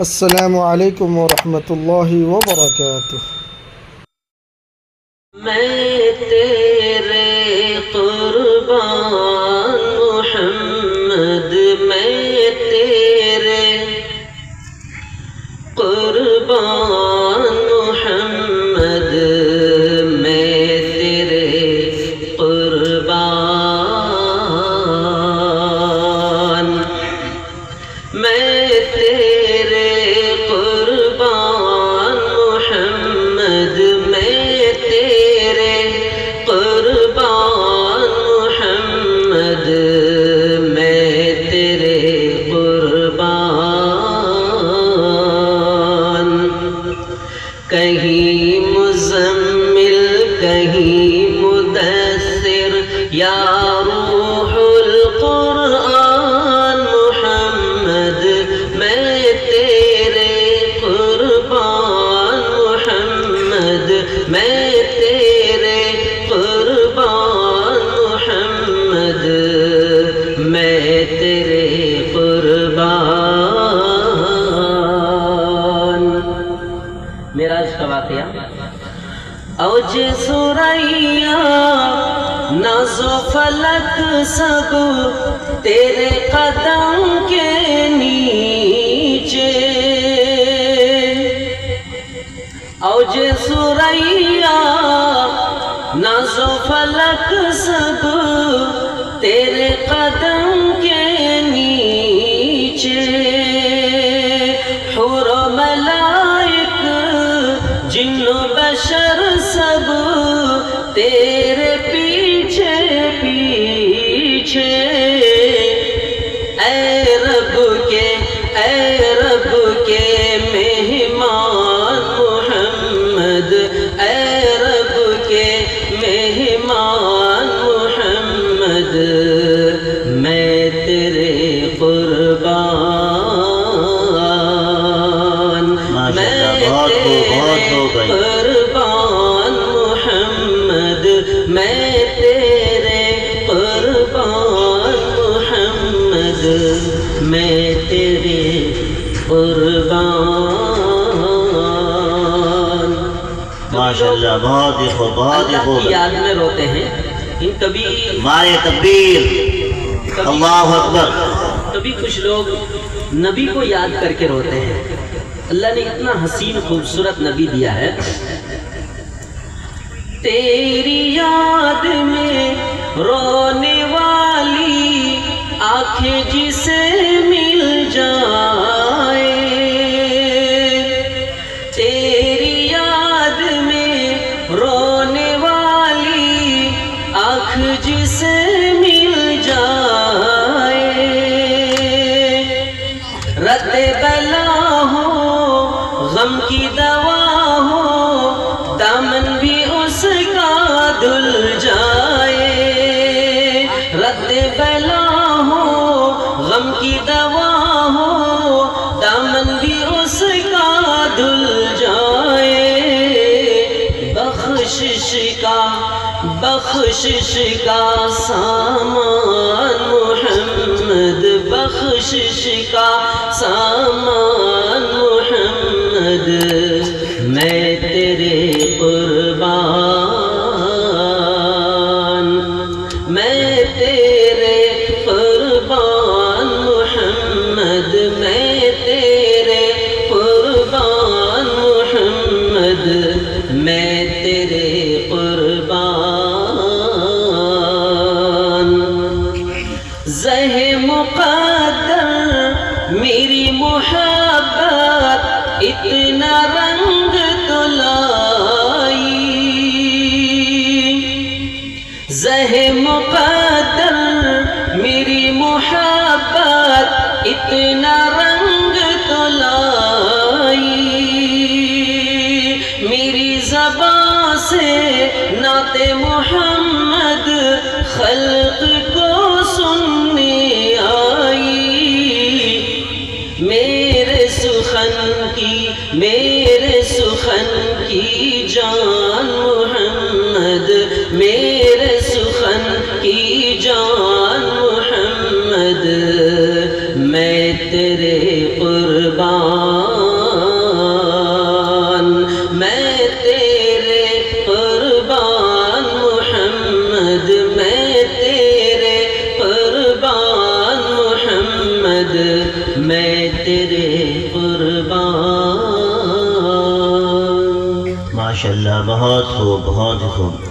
السلام علیکم ورحمۃ اللہ وبرکاتہ۔ میں تیرے قربان محمد، میں تیرے قربان محمد، میں تیرے قربان، میں تیرے قربان محمد، میں تیرے قربان محمد، میں تیرے قربان۔ کہیں مزمل کہیں مدثر، یا روح القرآن محمد، میں تیرے قربان محمد، میں تیرے قربان محمد، میں تیرے قربان۔ معراج کا واقعہ۔ اوج ثریا ناز و فلک سب تیرے قدم کے نیچے، اوج ثریا ناز و فلک سب تیرے قدم کے نیچے، حور و ملائک جن و بشر سب تیرے پیچھے پیچھے، اے رب کے مہمان محمد، اے رب کے مہمان محمد، میں تیرے قربان، میں تیرے قربان محمد، میں تیرے قربان محمد، میں تیرے قربان۔ ماشاءاللہ، بہت ہی خوب، بہت ہی خوب۔ اللہ کی یاد میں روتے ہیں، کبھی مارے تکبیر، اللہ اکبر۔ کبھی کچھ لوگ نبی کو یاد کر کے روتے ہیں۔ اللہ نے اتنا حسین خوبصورت نبی دیا ہے۔ تیری یاد میں رونے والی آنکھیں جسے مل جائے، تیری یاد میں رونے والی آنکھ جسے مل جائے، رد بلا ہو غم کی دوا ہو، دامن بھی اس کا دھل جائے، رد بلا ہو غم کی دوا ہو، دامن بھی اس کا دھل جائے، بخشش کا سامان محمد، بخشش کا سامان محمد، میں تیرے قربان، میں تیرے قربان محمد، میں تیرے قربان محمد، میں تیرے قربان۔ زہ مقدر میری محبت اتنا رنگ تو لائی، زہ مقدر میری محبت اتنا رنگ تو لائی، میری زبان سے نعت محمد خلق کو سننے آئی، میرے سخن کی جان محمد، میرے سخن کی جان محمد، میں تیرے قربان۔ ماشاءاللہ، بہت خوب، بہت خوب۔